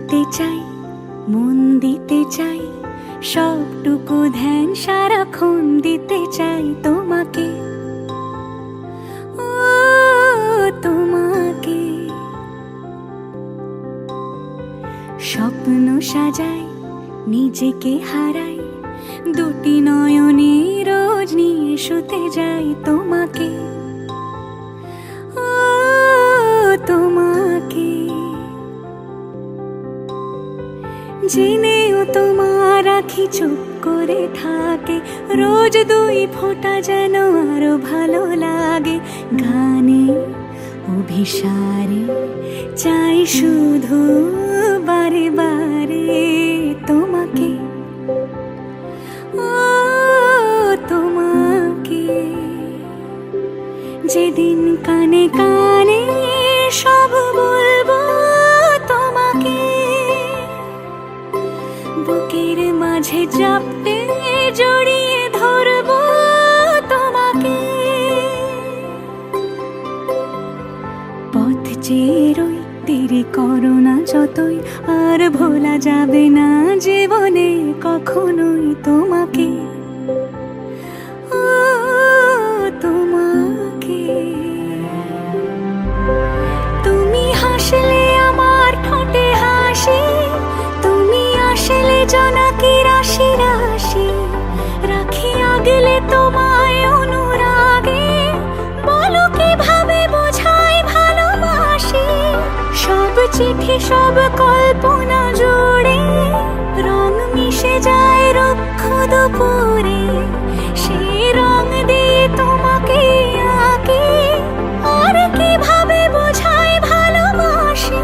দিতে চাই, মন দিতে চাই, সবটুকু ধ্যান সারাক্ষণ দিতে চাই তোমাকে, ও তোমাকে। স্বপ্ন সাজাই, নিজেকে হারাই, দুটি নয়নে রোজ নিয়ে শুতে যাই তোমাকে, ও তোমাকে। জেনেও তোমার আখি চুপ করে থাকে, রোজ দুই ফোঁটা যেন আরো ভালো লাগে। গানে অভিসারে চাই শুধু বারে বারে তোমাকে, ও তোমাকে। যেদিন কানে কানে সব বলবো তোমাকে, বুকের মাঝে চাপতে জড়িয়ে ধরবো তোমাকে। পথ চেয়ে রই, দেরি করো না যতই, আর ভোলা যাবে না জীবনে কখনোই তোমাকে, ও তোমাকে। তুমি হাসলে আমার ঠোঁটে হাসি, তুমি আসলে জোনাকি রাশি রাশি, রাখি আগলে তোমায় অনুরাগে, বলো কিভাবে বোঝাই ভালোবাসি। সব চিঠি সব কল্পনা জুড়ে রং মিশে যায় রুক্ষ দুপুরে, সেই রং দিয়ে তোমাকে আঁকি, আর কিভাবে বোঝাই ভালোবাসি।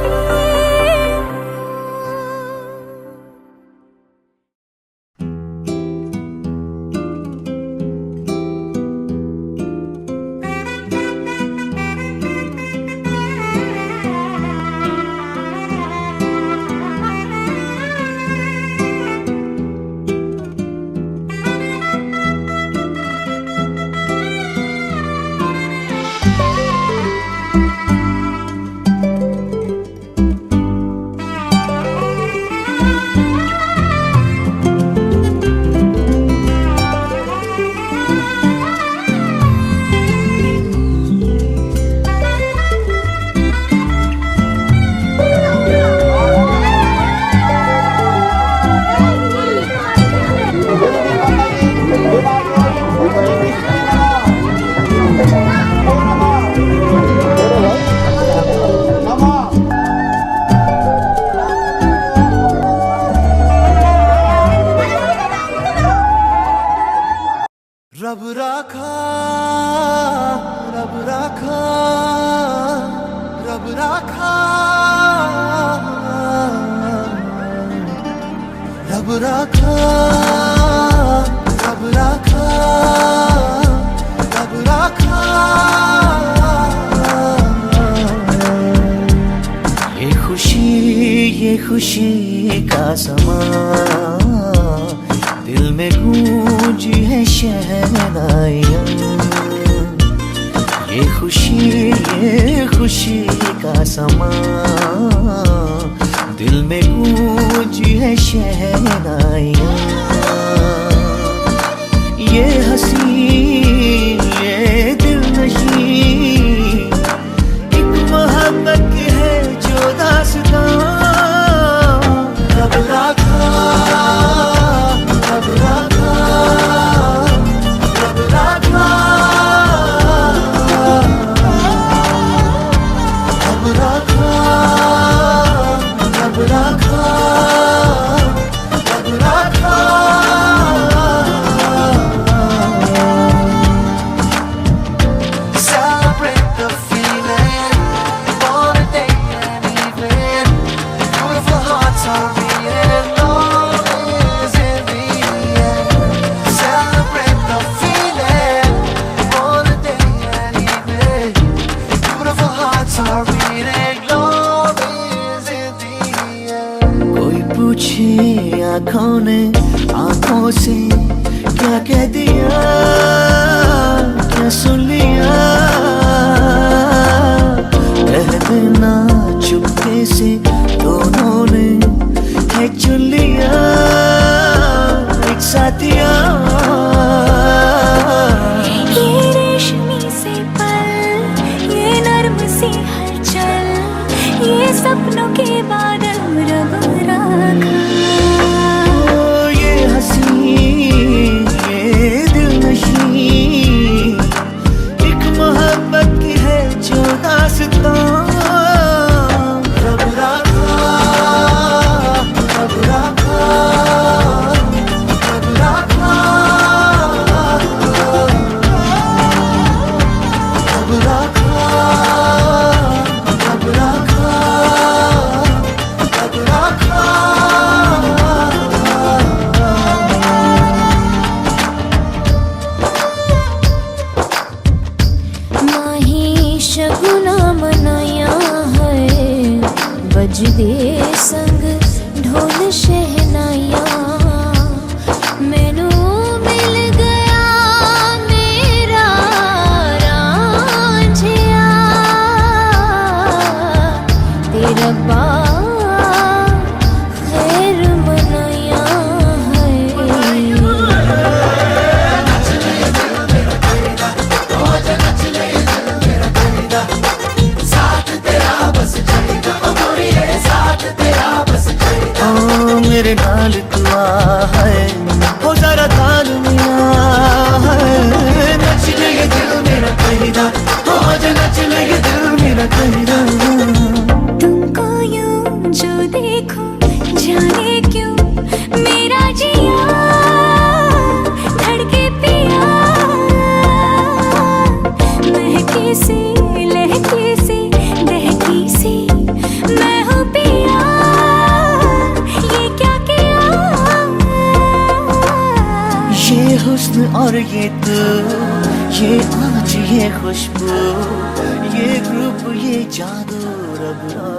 रब राखा, रब राखा, रब राखा, रब राखा, रब राखा, रब राखा। ये खुशी का समा, दिल में गूंजी है शहनाइयाँ। ये खुशी का समा, दिल में गूंजी है शहनाइयाँ। ये हंसी ये दिल नशी, एक मोहब्बत है जो दास्तां। रब राखा, रब राखा, रब राखा, रब राखा, रब राखा, रब राखा। Celebrate the feeling, born a day and evening. Beautiful hearts are beating, love is in the air. Celebrate the feeling, born a day and evening. Beautiful hearts are beating, love is in the air. कोई पूछे आँखों ने आँखों से क्या कह दिया, क्या सुन लिया। कह देना चुपके से दोनों ने साथिया। ये रेशमी से पल, ये नर्म सी हलचल, ये सपनों के बादल रब रखा। ये हंसी ये दिलनशी एक मोहब्बत की है जो दास्तां। रब रखा, रब रखा, रब रखा, रब रखा, रब रखा, रब रखा। माही शगुना मनाया है, बजदे संग ढोल शहनाया। मैनू मिल गया मेरा रांझिया, तेरा बा खैर मनाया है। मेरे नाल दुआ है, हो जरा ताल मिया है। नच ले ये दिल मेरा कहिदा, हो जा नच ले ये दिल मेरा कहिदा। तुमको यूं जो देखूं जाने क्यों मेरा जिया धड़के पिया। महकी सी लहकी सी दहकी सी मैं हूँ पिया, ये क्या किया। ये हुस्न और ये तू, ये आज ये खुशबू, ये ग्रुप ये जादू रब रखा।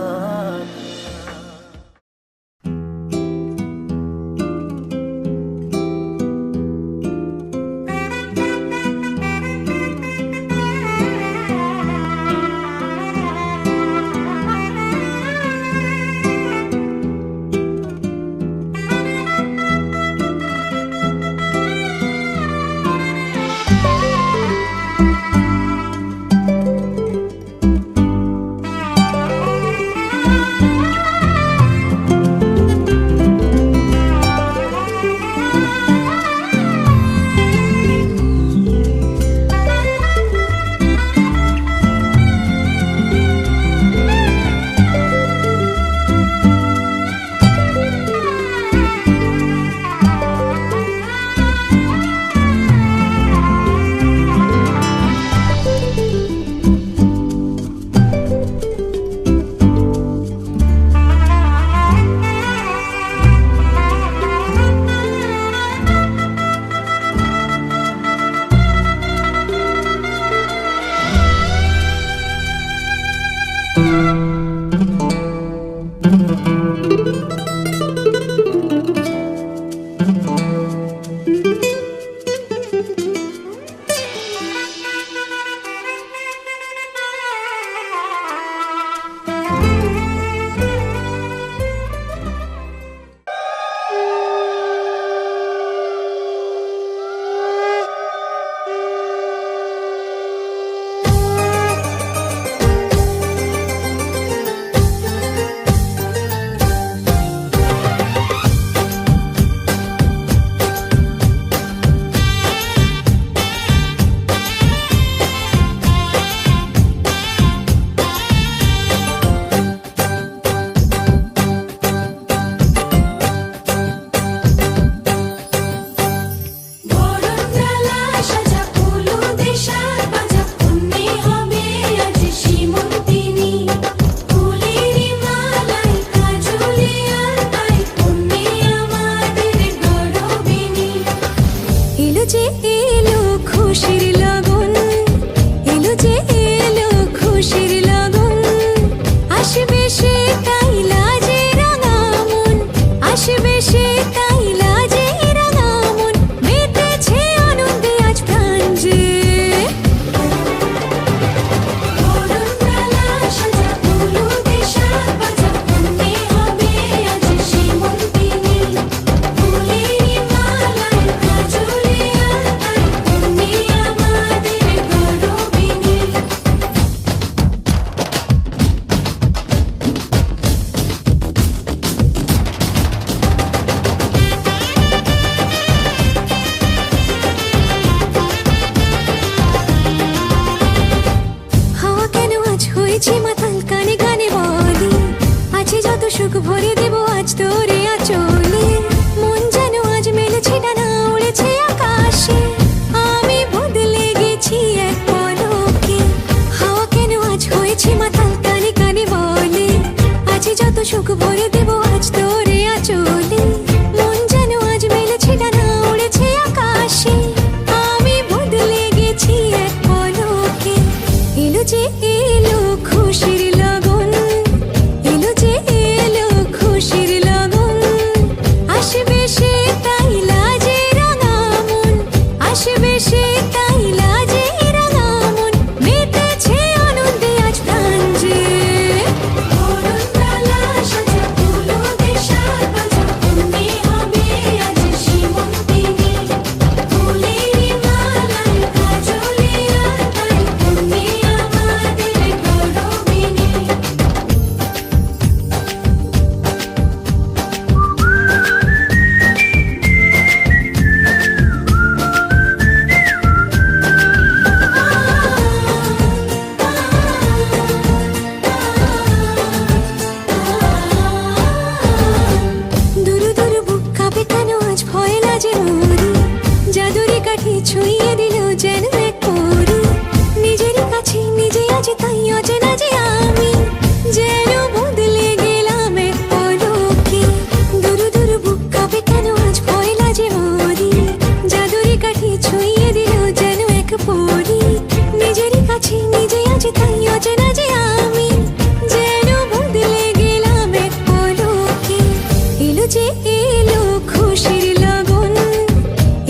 খুশির লগন,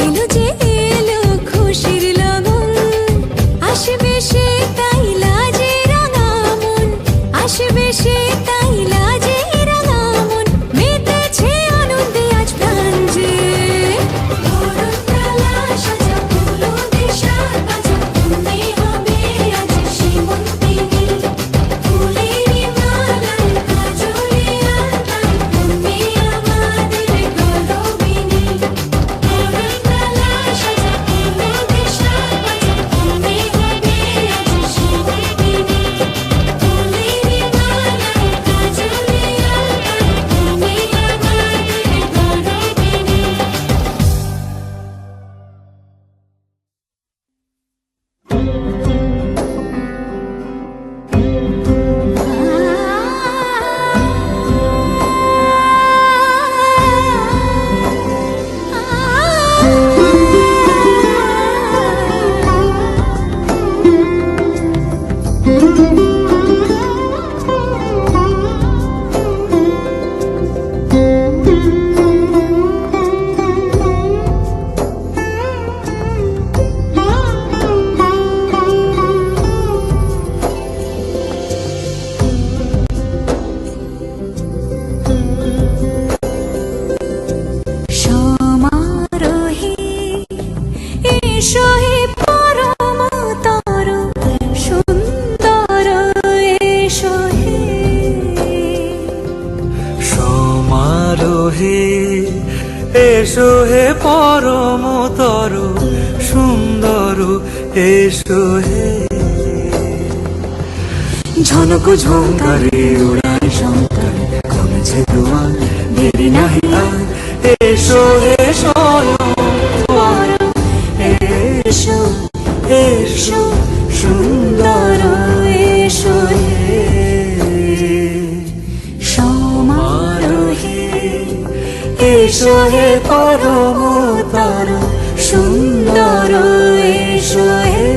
এলো যে এলো খুশির লগন, আসবে সে তাই লাজে রাঙা মন, আসবে সে তাই লাজে রাঙা মন, মেতেছে আনন্দে আজ প্রাণ যে। ধরণতলা সাজা ফুলো দেশার বাজা, তুমি হবে আজ সীমন্তিনী, ফুলেরই মালায় কাজলে আলতায়, তুমি আমাদের গৌরবিনী। ধরণতলা সাজা ফুলো দেশার বাজা, তুমি হবে আজ সীমন্তিনী, ফুলেরই মালায় কাজলে আলতায়, তুমি সমারোহে এসো হে পরমতর সুন্দর, এসো হে সমারোহে এসো হে পরমতর সুন্দর, এসো হে ঝনক ঝঙ্কারে উড়ায় শঙ্কর, কমেছে দুয়ার দেরি নাহি আর, এসো হে স্বয়ংবর, এসো এসো সুন্দর, এসো হে সমারোহে এসো হে পরমতর সুন্দর, এসো হে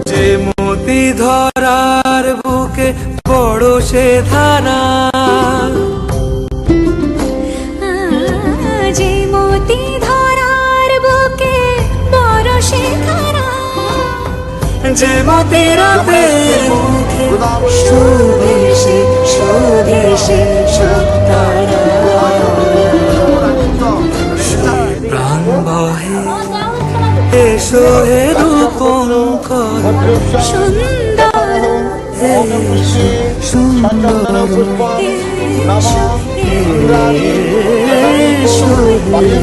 যে মতি ধরার বুকে বড় সে ধারা, যে মতি ধরার বুকে বড় সে ধারা, যে মতি রাতের মুখে সুদেশে সুদেশে সত্তারা, প্রাণ বহে এসো হে রূপঙ্কর সুন্দর, এসো সুন্দর, এসো এসো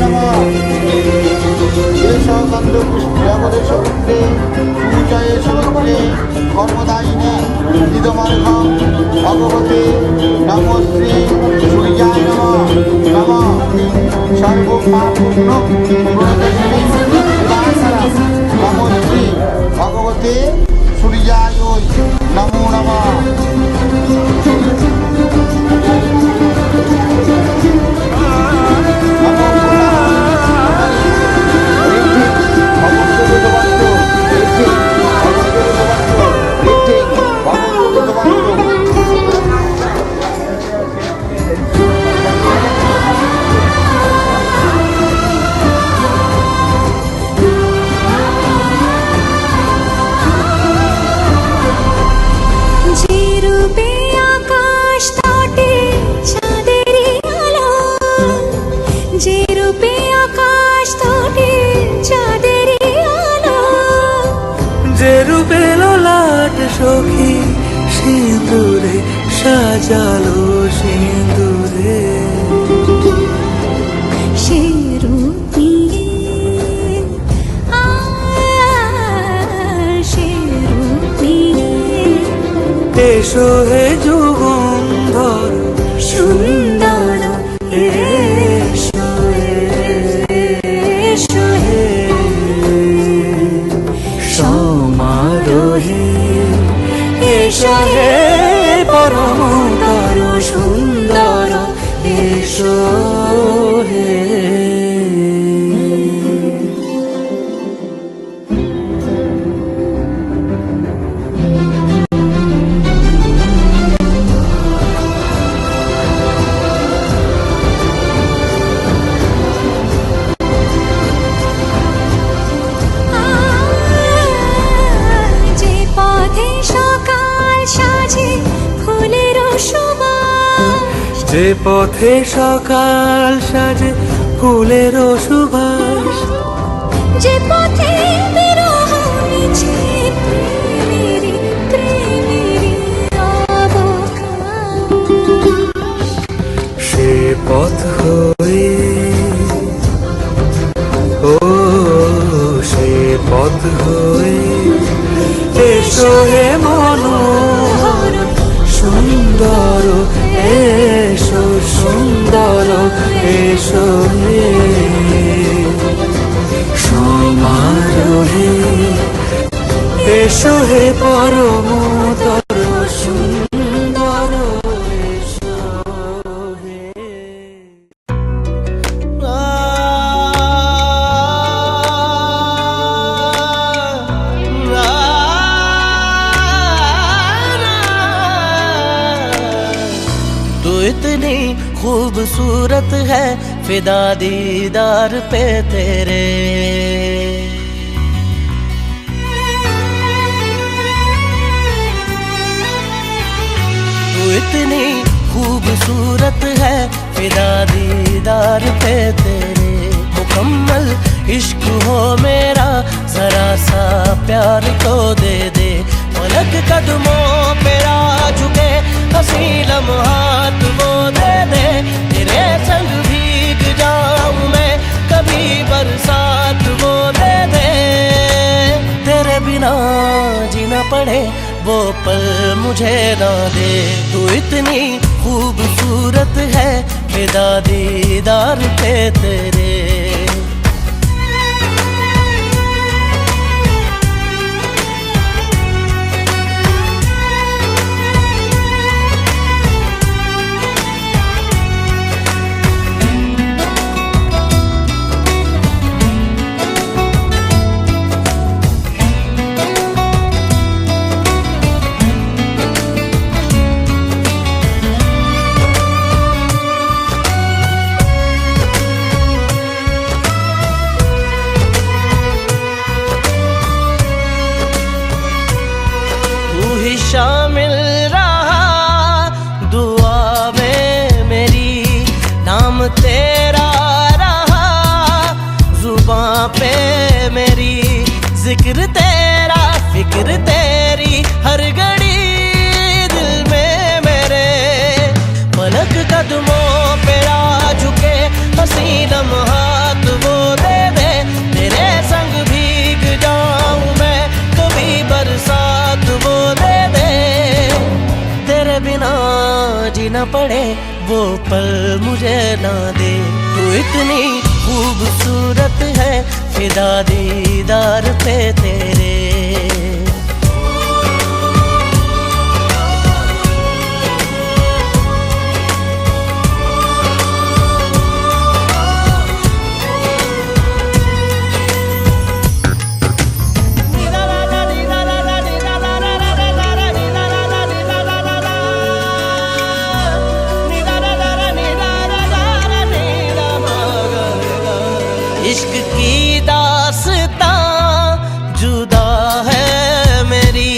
কর্মদায়িনী নিদমার্ঘম ভগবতে নমো শ্রী সূর্যায় নমঃ নমঃ সর্বকামপূর্ণং নমো শ্রী ভগবতে সূর্যায় নমো নমঃ। যে রূপে ললাট সখী সিঁদুরে সাজালো সিঁদুরে, সে রূপ নিয়ে সে রূপ নিয়ে এসো হে যুগন্ধর যে পথে সকাল সাজে ফুলের সুবাস, যে পথে বিরহ মিছে প্রেমেরই প্রেমেরই অবকাশ, সে পথ হয়ে ও সে পথ হয়ে এসো হে মনোহর সুন্দর, এসো সুন্দর, এসো হে সমারোহে, এসো হে পরমতর সুন্দর, এসো হে। तू इतनी खूबसूरत है फिदा दीदार पे तेरे, तू इतनी खूबसूरत है फिदा दीदार पे तेरे, मुकम्मल इश्क हो मेरा जरा सा प्यार तो दे दे, पलक कदमों पे आ झुके हंसी लम्हात वो दे दे, तेरे संग भीग जाऊं मैं कभी बरसात वो दे दे, तेरे बिना जीना पड़े वो पल मुझे ना दे, तू इतनी खूबसूरत है फिदा दीदार पे तेरे। शामिल रहा दुआ में मेरी, नाम तेरा रहा जुबां पे मेरी, जिक्र तेरा फिक्र तेरी हर घड़ी दिल में मेरे, पलक कदमों पे आ झुके हंसी लम्हात वो दे दे, तेरे संग भीग जाऊं मैं कभी बरसात वो दे दे, तेरे बिना जीना पड़े वो पल मुझे ना दे, तू इतनी खूबसूरत है फिदा दीदार पे तेरे। इश्क की दास्तां जुदा है मेरी,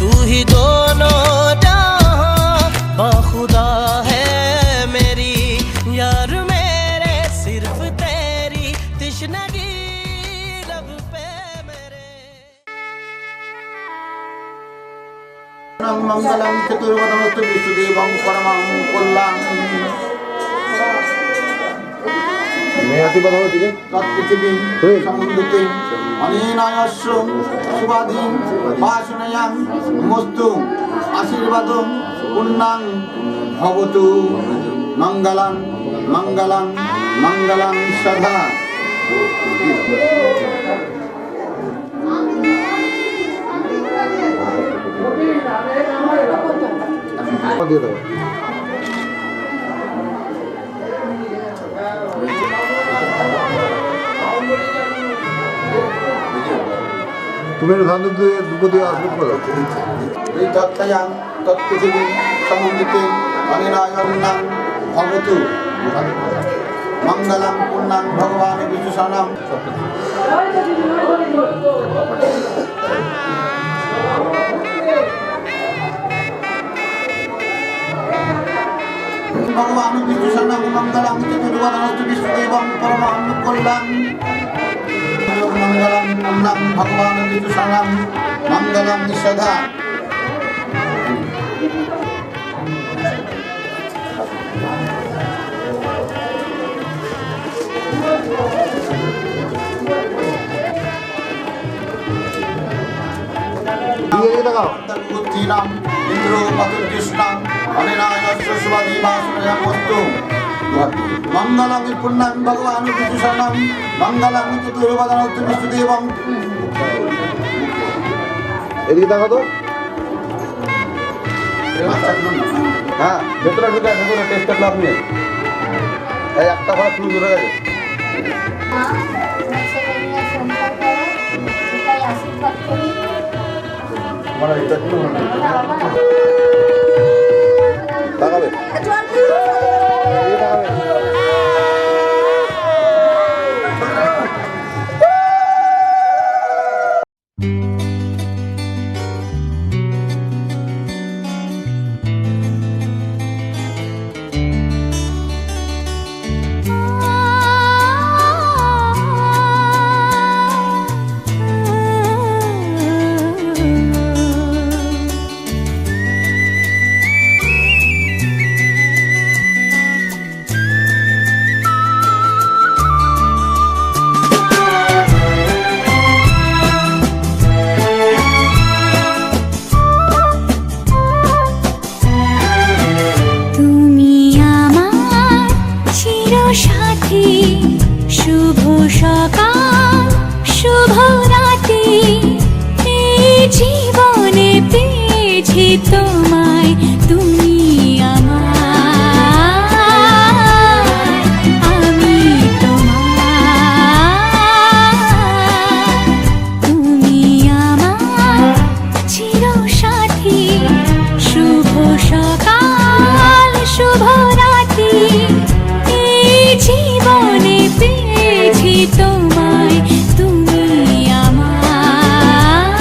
तू ही दोनों जहां बाखुदा है मेरी, यार मेरे सिर्फ तेरी तिश्नगी लब पे मेरे। मंगलम चतुर्वदनस्तु विष्णुदेवं परमं कल्याणं, तत्पृथिवी समुद्रते अनेनायस्व शुभाधिं वासनयां मस्तु आशीर्वादं पुण्यं भवतु, मंगलं मंगलं मंगलं सदा। तुम्हें ধান দুপুর দিয়ে আসবে করে এই তত্ত্বয়াং তৎপৃথিবী সমুদ্রিতে অনিরায়ন্নাং ভবতু, মঙ্গলং পুণ্যং ভগবান বিষ্ণুশানাম। ভগবান বিষ্ণু সন্ন্যাম মঙ্গলম চতুর্বদনস্তু বিষ্ণুদেবং পরমানুকূল্যং মঙ্গলম নাম ভগবান বিষ্ণু সন্ন্যাম মঙ্গলম নিষধা দিয়ে দেখাও বুদ্ধিনাম ইন্দ্র পতুর্কৃষ্ণাম অনিনায়স্য শুভাদিবাসনয়ামস্তু মঙ্গলং পুণ্যং ভগবান বিষ্ণু সন্ন্যাম মঙ্গলং চতুর্বদনস্তু বিষ্ণুদেবং এদিকে দেখো তো হ্যাঁ ভেতরে ঢুকে ভেতরে টেস্ট করলে আপনি এই একটা ঘরে ফ্লু ধরে গেছে মানে এটা কি তাকাবে তাকাবে তুমি আমার চিরসাথী শুভ সকাল শুভ রাতি এই জীবনে পেয়েছি তোমায় তুমি আমার আমি তোমার তুমি আমার চিরসাথী শুভ সকাল শুভ রাতি এই জীবনে পেয়েছি তোমায় তুমি আমার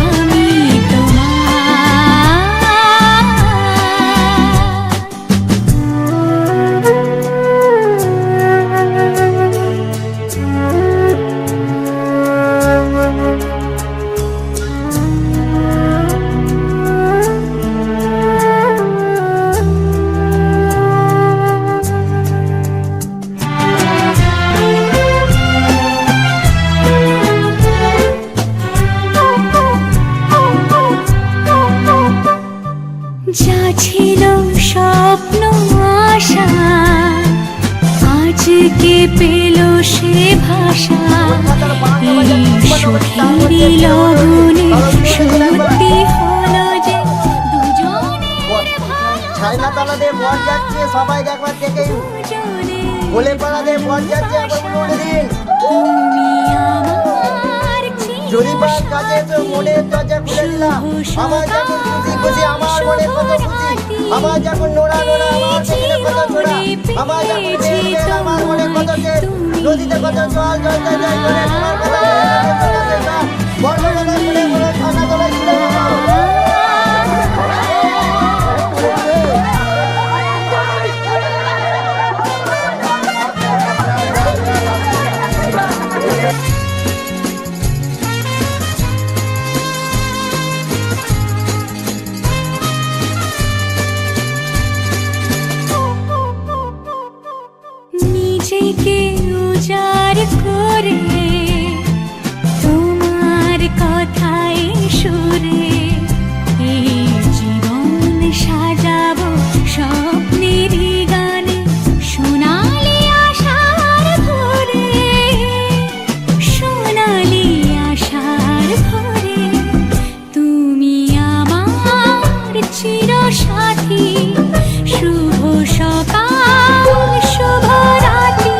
আমি যা ছিল স্বপ্ন আশা আজকে পেল সে ভাষা এই সুখেরই লগনে সত্যি হলো যে দুজনের ছাইনাতলাতে বর যাচ্ছে সবাই একবার দেখেই বলে পাড়াতে বর যাচ্ছে একবার বলে দিন তুমি আমার জরিপার কাছে তো মনের দরজা খুলে দিলাম আমার যখন খুশি খুশি আমার মনে কত খুশি আমার যখন নোড়া নোড়া আমার সেখানে কত ছোড়া আমার যখন বেল আমার মনে কত জেল নদীতে কত জল জল জল জল করে তোমার কথা বড় কথা বলে বলে ঠান্ডা তোলা ছিল নিজেকে উজাড় করে তোমার কথায় সুরে এই জীবন সাজাবো স্বপ্নেরই গানে সোনালি আশার ভরে সোনালি আশার ভরে তুমি আমার চিরসাথী শুভ সকাল শুভ রাতি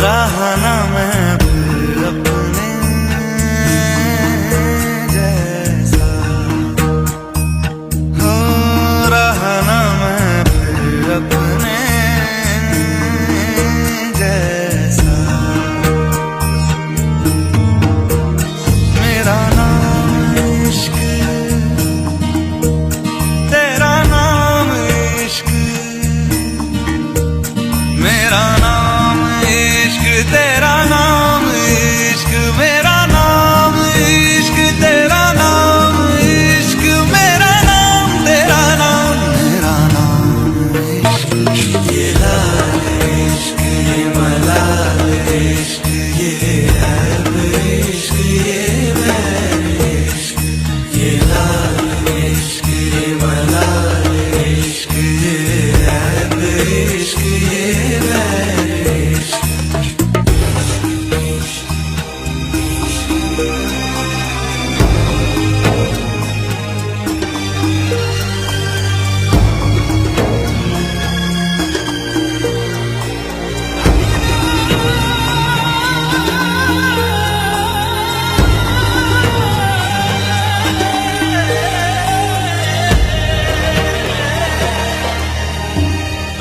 रहा ना मैं फिर अपने जैसा, हो रहा ना मैं फिर अपने जैसा। मेरा नाम इश्क, तेरा नाम इश्क, मेरा नाम इश्क, तेरा नाम इश्क, मेरा नाम इश्क, तेरा नाम इश्क, मेरा नाम तेरा नाम, मेरा नाम इश्क। ये लाल इश्क, ये मलाल इश्क, ये ऐब इश्क, ये बैर इश्क। ये लाल इश्क, ये मलाल इश्क, ये ऐब इश्क, ये बैर इश्क।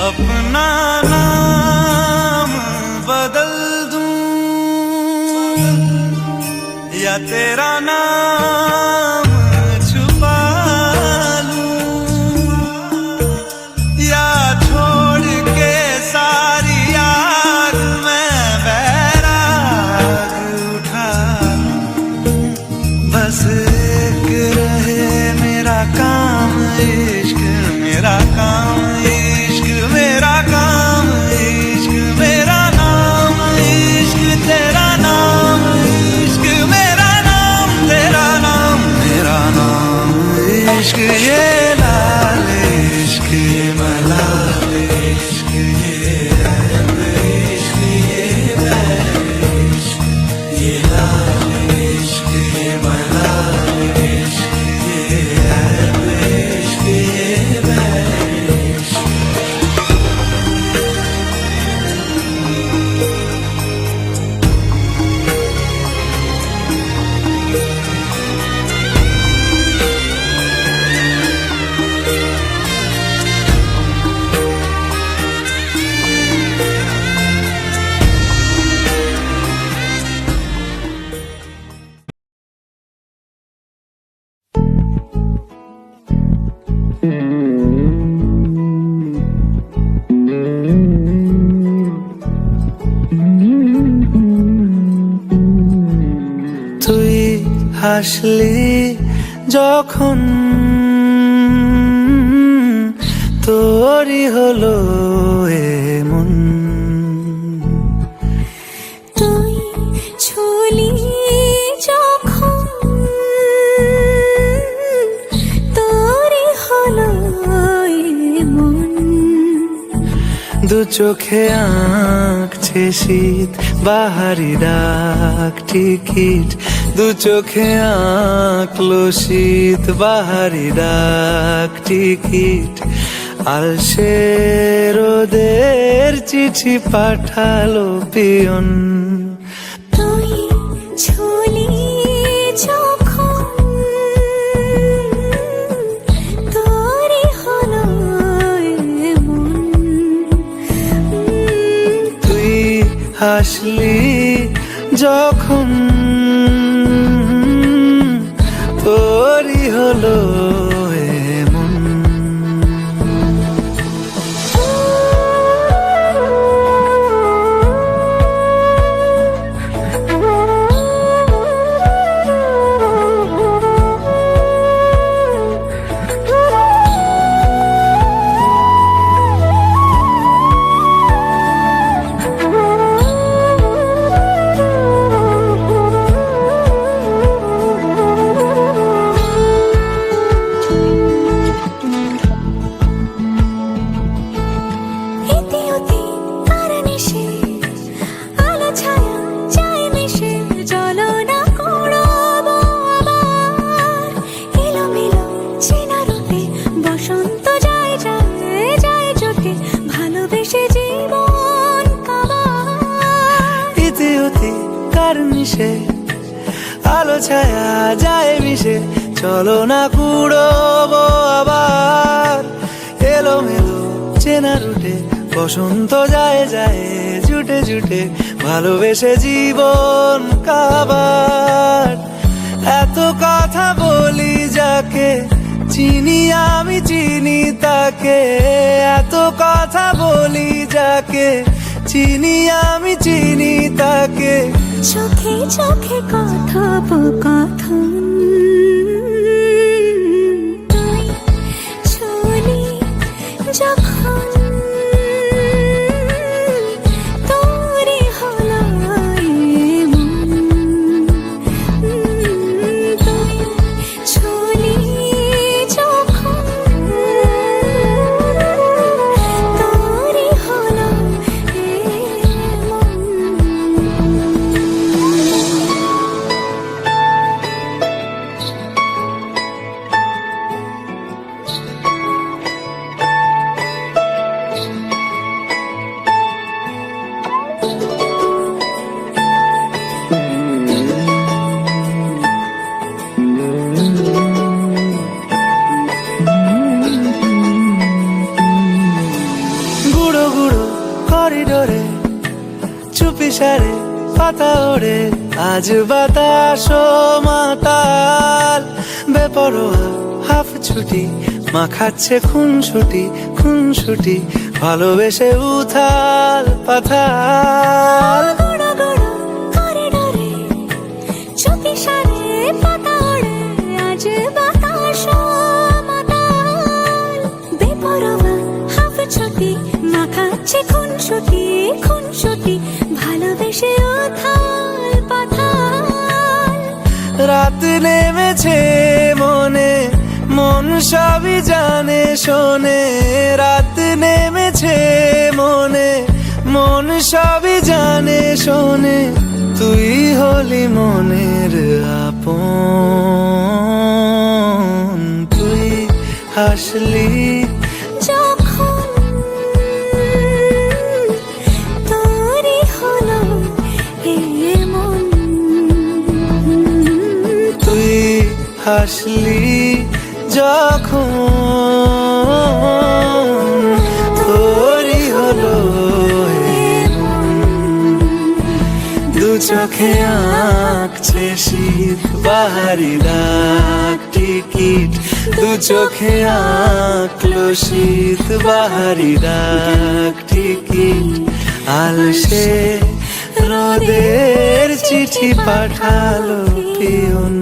अपना नाम बदल दूं या तेरा नाम छुपा लूं, या छोड़ के सारी याद मैं बैराग उठा लूं। बस एक रहे मेरा काम इश्क, मेरा काम इश्क, मेरा काम इश्क, मेरा नाम इश्क, तेरा नाम इश्क, मेरा नाम तेरा नाम, मेरा नाम इश्क। ये लाल इश्क, ये मलाल इश्क, ये ऐब इश्क, ये बैर इश्क। ये लाल इश्क, ये मलाल इश्क, ये ऐब इश्क, ये बैर इश्क। তুই হাসলি যখন তোরই হলো এমন, তুই ছুলি যখন তোরই হলো এমন। দু চোখে আঁকছে শীত বাহারি ডাক টিকিট, দু চোখে আঁকলো শীত বাহারি ডাক টিকিট। আলসে রোদের চিঠি পাঠালো পিয়ন, তুই ছুলি যখন তোরই হলো এমন। তুই হাসলি যখন তোরই হলো এমন। অতি কার্নিশে আলো ছায়া যায় মিশে, চলো না কুড়োবো আবার এলোমেলো চেনা রুটে, বসন্ত যায় যায় জুটে জুটে, ভালোবেসে জীবন কাবার। এত কথা বলি যাকে চিনি আমি চিনি তাকে, এত কথা বলি যাকে চিনি আমি চিনি তাকে। চোখে চোখে কথোপকথন, তুই চলি যখন তোরে হলো এমন, তুই চলি যখন তোরে হলো এমন। গুঁড়ো গুঁড়ো করিডোরে চুপি সারে পাতা ওড়ে, আজ বাতাস মাতাল বেপরোয়া হাফ ছুটি, মাখাচ্ছে খুনসুটি খুনসুটি, ভালোবেসে উথাল পাথাল। গুঁড়ো গুঁড়ো করিডোরে চুপি সারে পাতা ওড়ে, আজ বাতাস মাতাল বেপরোয়া হাফ ছুটি, মাখাচ্ছে খুনসুটি খুনসুটি, ভালোবেসে উথাল পাথাল। রাত নেমেছে মনে, মন সবই জানে শোনে, রাত নেমেছে মনে, মন সবই জানে শোনে, তুই হলি মনের আপন, তুই হাসলি যখন তোরে হলো এমন, তুই হাসলি যখন তোরই হলো এমন। দু চোখে আঁকছে শীত বাহারি ডাক টিকিট, দু চোখে আঁকলো শীত বাহারি ডাক টিকিট, আলসে রোদের চিঠি পাঠালো পিয়ন।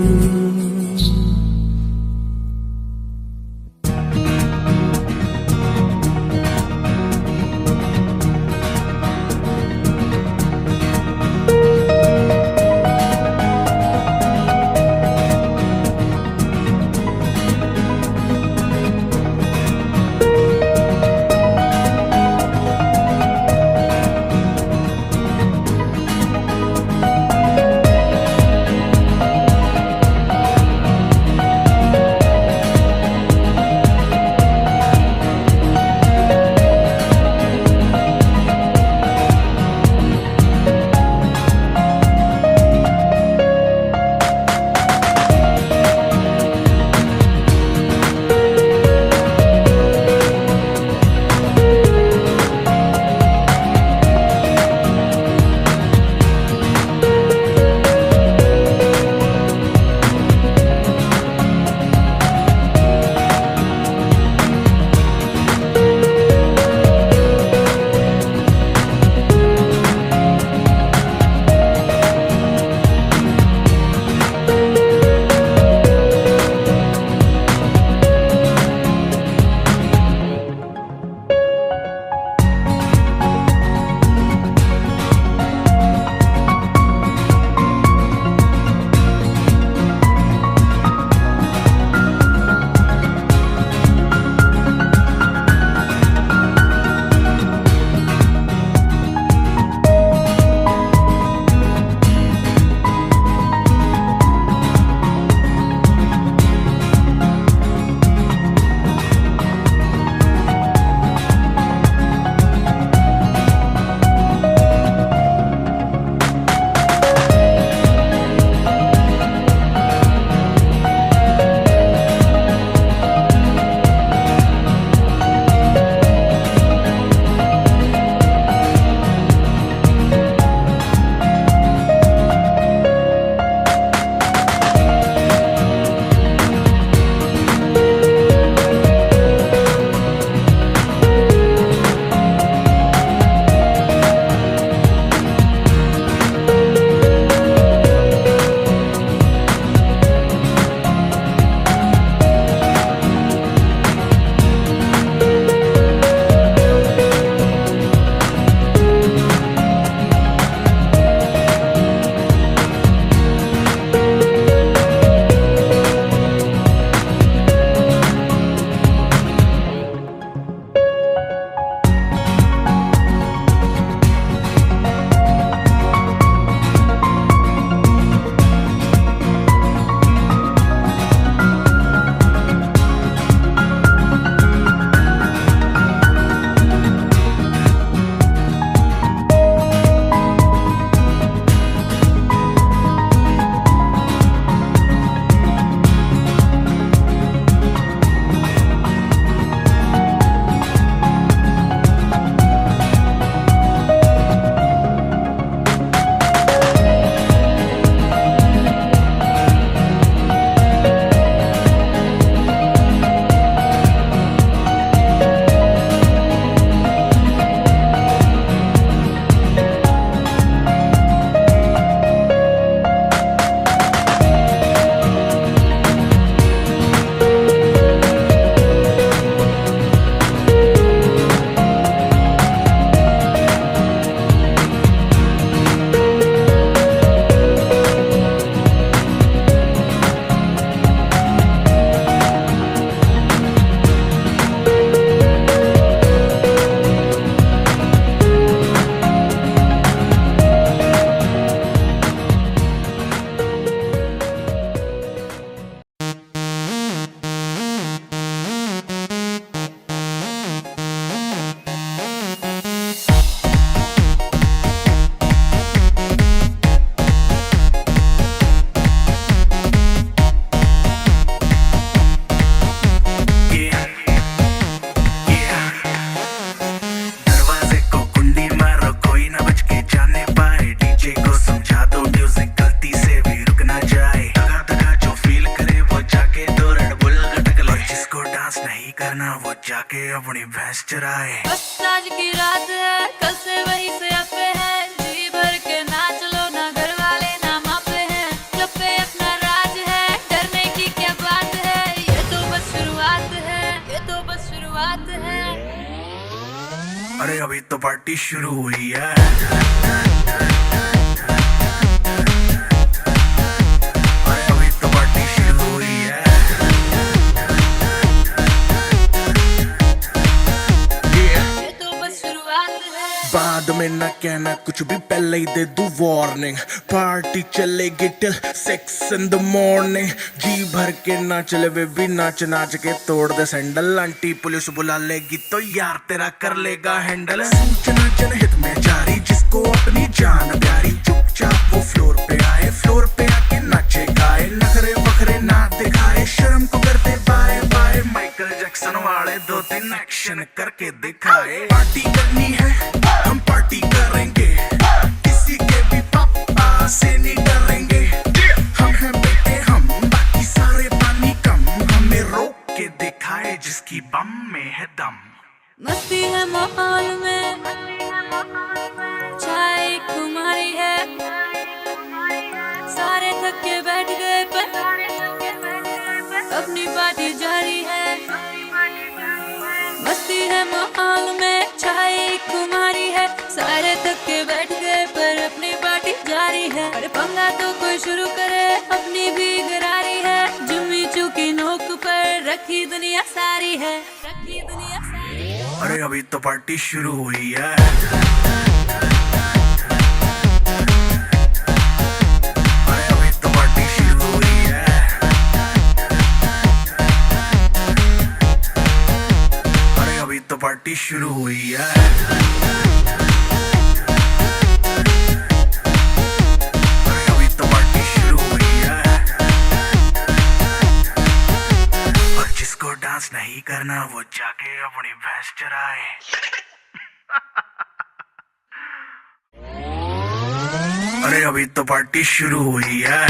अपनी भैंस चराए। बस आज की रात है, कल से वही से अपे है, जी भर के नाच लो ना, घर वाले ना मापे हैं, क्लब पे अपना राज है, डरने की क्या बात है, ये तो बस शुरुआत है, ये तो बस शुरुआत है। अरे अभी तो पार्टी शुरू हुई है। अरे अभी तो पार्टी शुरू हुई है। ये तो बस शुरुआत है। बाद में न कहना कुछ भी, पहले ही दे दूं वार्निंग। पार्टी चलेगी टिल 6 in the morning। जी भर के नाच ले बेबी, नाच नाच के तोड़ दे सैंडल। आंटी पुलिस बुला लेगी तो यार तेरा कर लेगा हैंडल। सूचना जनहित में जारी, जिसको अपनी जान प्यारी, चुपचाप वो फ्लोर पे आए, फ्लोर पे आके नाचे गाए, नखरे वखरे ना दिखाए, शर्म को करते बाय बाय। माइकल जैक्सन वाले 2-3 एक्शन करके दिखाए। पार्टी करनी है हम पार्टी करेंगे, किसी के भी पापा से नहीं डरेंगे। हम हैं बेटे हम, बाकी सारे पानी कम, हमें रोक के दिखाए जिसकी बम में है दम। मस्ती है माहौल में, चाय कुमारी है, सारे थक के बैठ गए पर अपनी पार्टी जारी है। मस्ती है माहौल में, चाय कुमारी है, सारे थक के बैठ गए पर अपनी पार्टी जारी है। अरे पंगा तो कोई शुरू करे, अपनी भी गरारी है, जुम्मी चूकी नोक पर रखी दुनिया सारी है, रखी दुनिया सारी है। अरे अभी तो पार्टी शुरू हुई है। अरे अभी तो पार्टी शुरू हुई है। अरे अभी तो पार्टी शुरू हुई है। अरे अभी तो पार्टी शुरू हुई है। और जिसको डांस नहीं करना वो जाके अपनी भैंस चराए। अरे अभी तो पार्टी शुरू हुई है।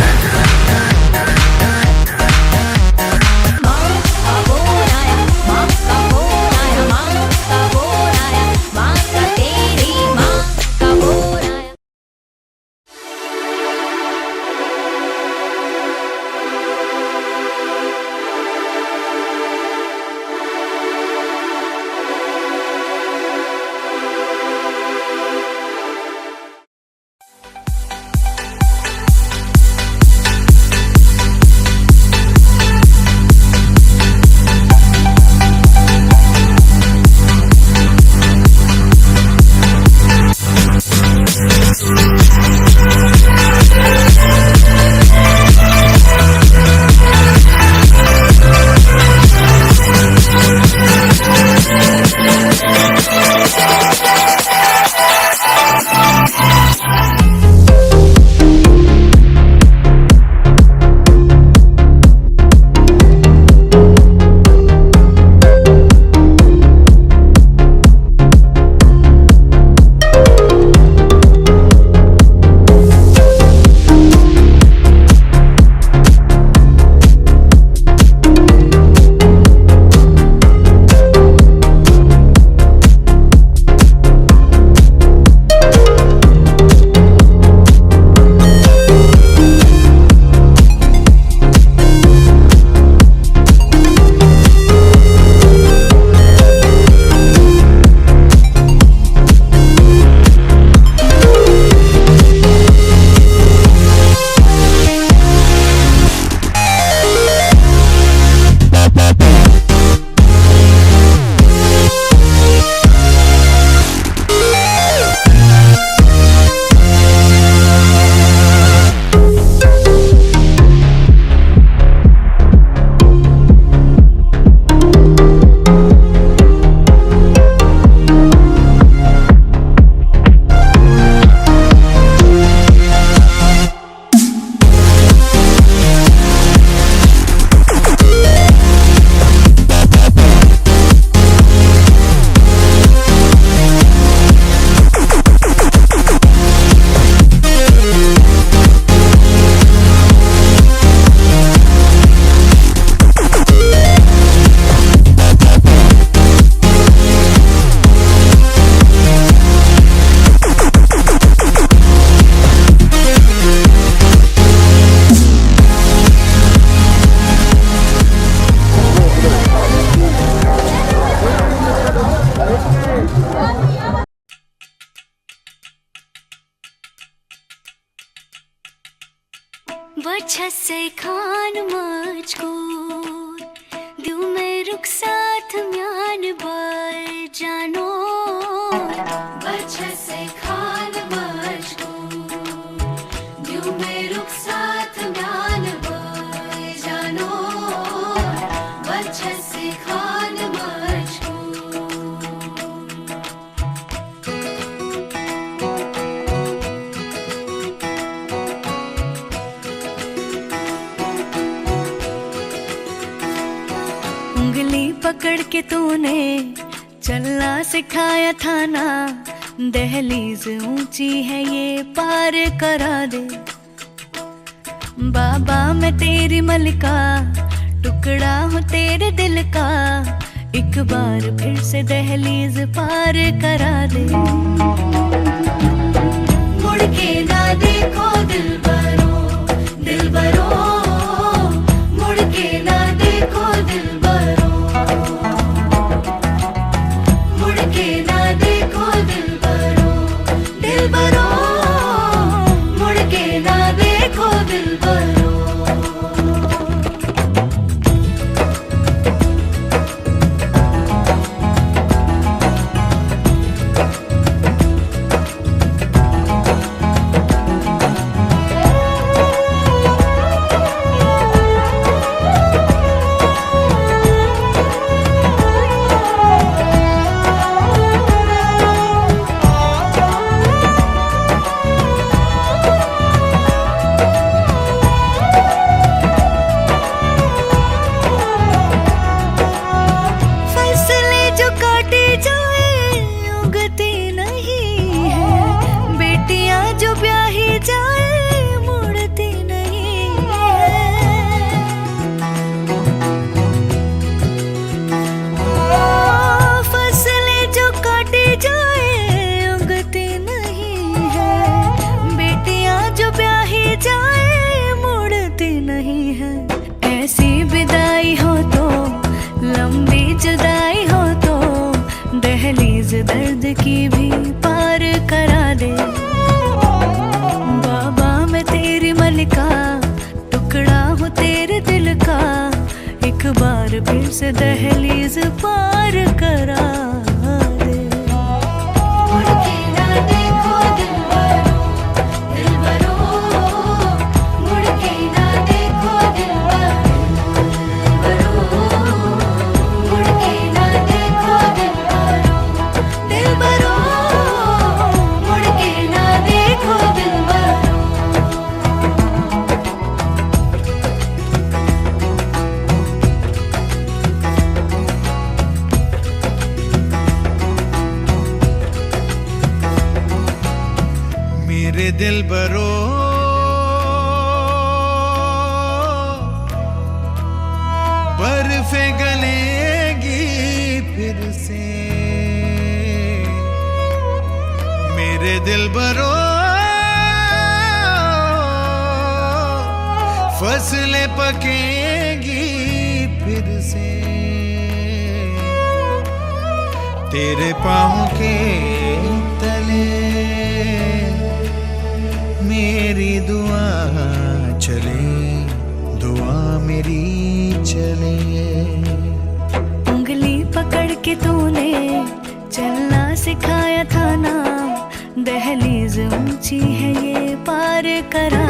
बच्चा से खान मजकूर दिल में रुख साथ म्यान बार जानो बच्चा से खान मजकूर दिल में रुख साथ म्यान बार जानो बच्चा से खान उंगली पकड़ के तूने चलना सिखाया था ना दहलीज ऊंची है ये पार करा दे बाबा मैं तेरी मलिका टुकड़ा हूँ तेरे दिल का एक बार फिर से दहलीज पार करा दे मुड़ के ना देखो दिलबरो दिलबरो मुड़ के ना देखो दिलबरो मुड़ के ना देखो दिलबरो दिलबरो मुड़ के ना देखो दिलबरो दर्द की भी पार करा दे बाबा मैं तेरी मलिका टुकड़ा हूँ तेरे दिल का एक बार फिर से दहलीज पार करा दे मुड़ के ना देखो दिलबरो दिलबरो मुड़ के ना देखो दिलबरो मुड़ के ना देखो दिलबरो दिलबरो मुड़ के ना देखो दिलबरो मेरे दिलबरो बर्फे गलेगी फिर से मेरे दिलबरो फसलें पकेगी फिर से तेरे पाँव के तले मेरी दुआ चले दुआ मेरी चले उंगली पकड़ के तूने चलना सिखाया था ना दहलीज ऊंची है ये पार करा